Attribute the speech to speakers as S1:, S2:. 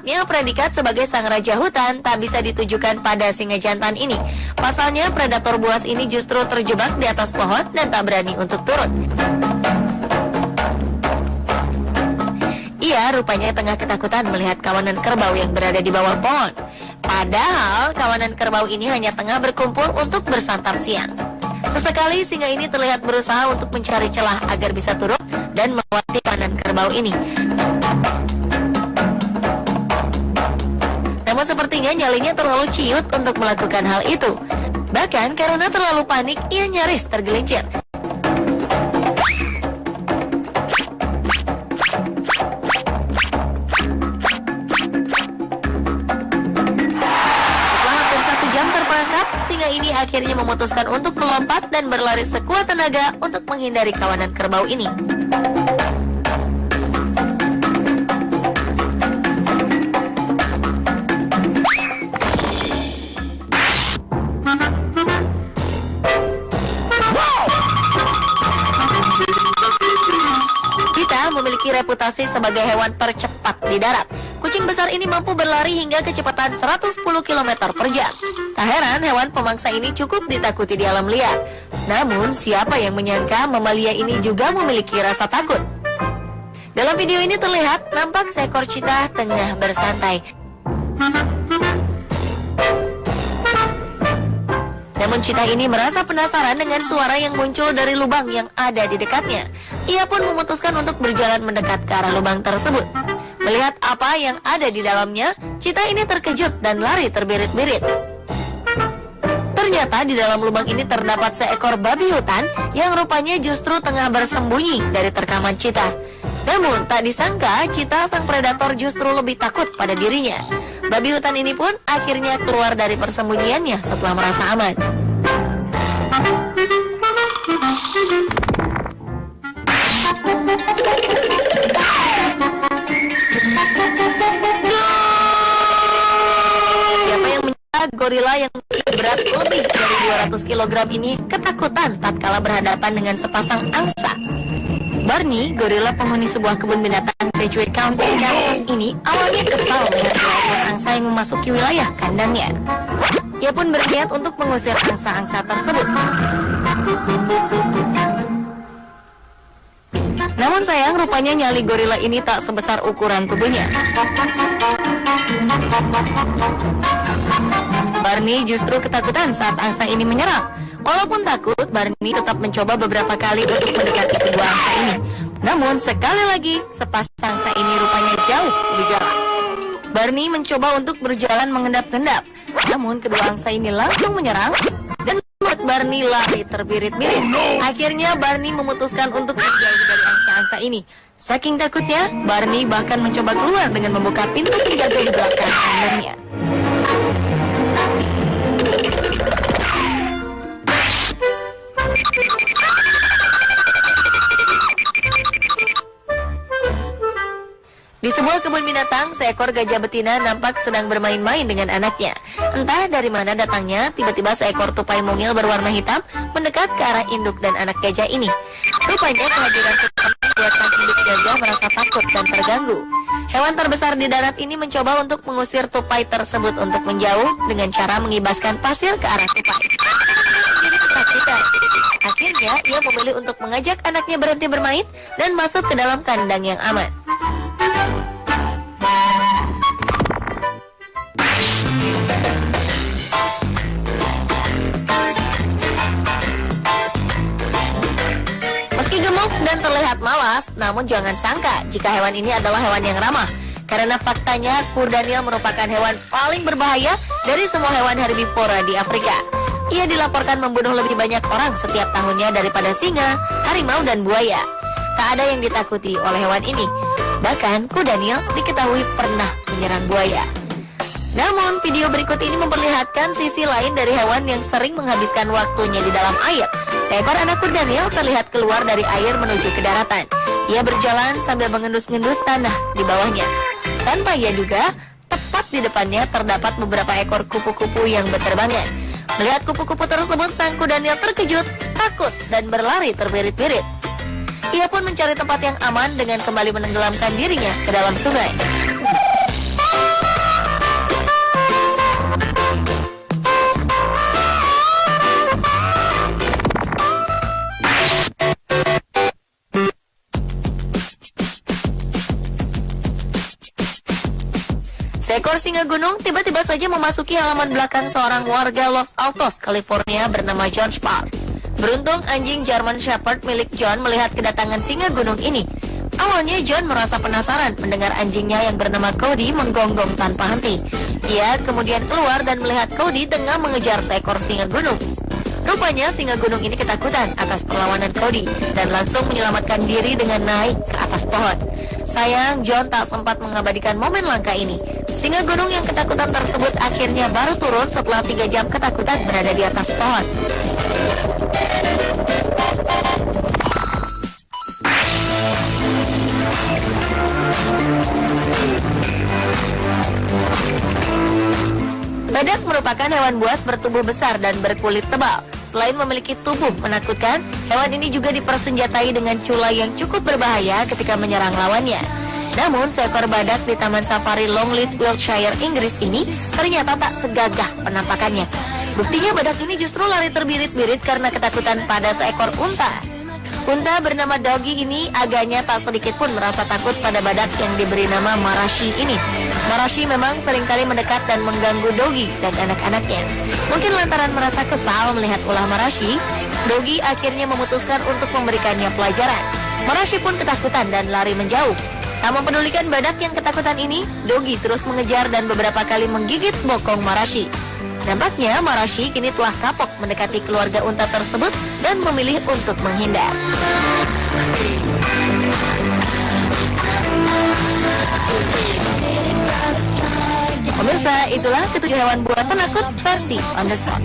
S1: Menangkapnya, predikat sebagai sang raja hutan tak bisa ditujukan pada singa jantan ini. Pasalnya, predator buas ini justru terjebak di atas pohon dan tak berani untuk turun. Ia rupanya tengah ketakutan melihat kawanan kerbau yang berada di bawah pohon. Padahal kawanan kerbau ini hanya tengah berkumpul untuk bersantap siang. Sesekali singa ini terlihat berusaha untuk mencari celah agar bisa turun dan melewati kawanan kerbau ini. Namun sepertinya nyalinya terlalu ciut untuk melakukan hal itu. Bahkan karena terlalu panik, ia nyaris tergelincir. Singa ini akhirnya memutuskan untuk melompat dan berlari sekuat tenaga untuk menghindari kawanan kerbau ini. Kita memiliki reputasi sebagai hewan tercepat di darat. Kucing besar ini mampu berlari hingga kecepatan 110 km per jam. Tak heran hewan pemangsa ini cukup ditakuti di alam liar. Namun siapa yang menyangka mamalia ini juga memiliki rasa takut? Dalam video ini terlihat nampak seekor cheetah tengah bersantai. Namun cheetah ini merasa penasaran dengan suara yang muncul dari lubang yang ada di dekatnya. Ia pun memutuskan untuk berjalan mendekat ke arah lubang tersebut. Melihat apa yang ada di dalamnya, cheetah ini terkejut dan lari terbirit-birit. Ternyata di dalam lubang ini terdapat seekor babi hutan yang rupanya justru tengah bersembunyi dari terkaman cheetah. Namun tak disangka cheetah sang predator justru lebih takut pada dirinya. Babi hutan ini pun akhirnya keluar dari persembunyiannya setelah merasa aman. Siapa yang menyangka gorila yang berat lebih dari 200 kg ini ketakutan tatkala berhadapan dengan sepasang angsa. Barney, gorila penghuni sebuah kebun binatang Sedgwick County, Kansas ini awalnya kesal melihat ekor angsa yang memasuki wilayah kandangnya. Ia pun berniat untuk mengusir angsa-angsa tersebut. Namun sayang, rupanya nyali gorila ini tak sebesar ukuran tubuhnya. Barney justru ketakutan saat angsa ini menyerang. Walaupun takut, Barney tetap mencoba beberapa kali untuk mendekati kedua angsa ini. Namun sekali lagi, sepasang angsa ini rupanya jauh lebih galak. Barney mencoba untuk berjalan mengendap-endap. Namun kedua angsa ini langsung menyerang dan membuat Barney lari terbirit-birit. Akhirnya Barney memutuskan untuk menjauh dari angsa-angsa ini. Saking takutnya, Barney bahkan mencoba keluar dengan membuka pintu penjaga di belakang kandangnya. Di sebuah kebun binatang, seekor gajah betina nampak sedang bermain-main dengan anaknya. Entah dari mana datangnya, tiba-tiba seekor tupai mungil berwarna hitam mendekat ke arah induk dan anak gajah ini. Rupanya kehadiran tupai membuat sang induk gajah merasa takut dan terganggu. Hewan terbesar di darat ini mencoba untuk mengusir tupai tersebut untuk menjauh dengan cara mengibaskan pasir ke arah tupai. Jadi ketakutan. Akhirnya, ia memilih untuk mengajak anaknya berhenti bermain dan masuk ke dalam kandang yang aman. Meski gemuk dan terlihat malas, namun jangan sangka jika hewan ini adalah hewan yang ramah. Karena faktanya, Kurdaniel merupakan hewan paling berbahaya dari semua hewan herbivora di Afrika. Ia dilaporkan membunuh lebih banyak orang setiap tahunnya daripada singa, harimau, dan buaya. Tak ada yang ditakuti oleh hewan ini. Bahkan, Kurdaniel diketahui pernah menyerang buaya. Namun, video berikut ini memperlihatkan sisi lain dari hewan yang sering menghabiskan waktunya di dalam air. Seekor anak Kurdaniel terlihat keluar dari air menuju ke daratan. Ia berjalan sambil mengendus-ngendus tanah di bawahnya. Tanpa ia duga, tepat di depannya terdapat beberapa ekor kupu-kupu yang berterbangan. Melihat kupu-kupu tersebut, sang Kurdaniel terkejut, takut, dan berlari terbirit-birit. Ia pun mencari tempat yang aman dengan kembali menenggelamkan dirinya ke dalam sungai. Seekor singa gunung tiba-tiba saja memasuki halaman belakang seorang warga Los Altos, California bernama George Parr. Beruntung anjing German Shepherd milik John melihat kedatangan singa gunung ini. Awalnya John merasa penasaran mendengar anjingnya yang bernama Cody menggonggong tanpa henti. Ia kemudian keluar dan melihat Cody tengah mengejar seekor singa gunung. Rupanya singa gunung ini ketakutan atas perlawanan Cody dan langsung menyelamatkan diri dengan naik ke atas pohon. Sayang, John tak sempat mengabadikan momen langka ini. Singa gunung yang ketakutan tersebut akhirnya baru turun setelah 3 jam ketakutan berada di atas pohon. Badak merupakan hewan buas bertubuh besar dan berkulit tebal. Selain memiliki tubuh menakutkan, hewan ini juga dipersenjatai dengan cula yang cukup berbahaya ketika menyerang lawannya. Namun, seekor badak di Taman Safari Longleat, Wiltshire, Inggris ini ternyata tak segagah penampakannya. Buktinya badak ini justru lari terbirit-birit karena ketakutan pada seekor unta. Unta bernama Doggy ini agaknya tak sedikit pun merasa takut pada badak yang diberi nama Marashi ini. Marashi memang seringkali mendekat dan mengganggu Doggy dan anak-anaknya. Mungkin lantaran merasa kesal melihat ulah Marashi, Doggy akhirnya memutuskan untuk memberikannya pelajaran. Marashi pun ketakutan dan lari menjauh. Tak mempedulikan badak yang ketakutan ini, Doggy terus mengejar dan beberapa kali menggigit bokong Marashi. Nampaknya Marashi kini telah kapok mendekati keluarga unta tersebut dan memilih untuk menghindar. Pemirsa, itulah ketujuh hewan buas penakut versi On The Spot.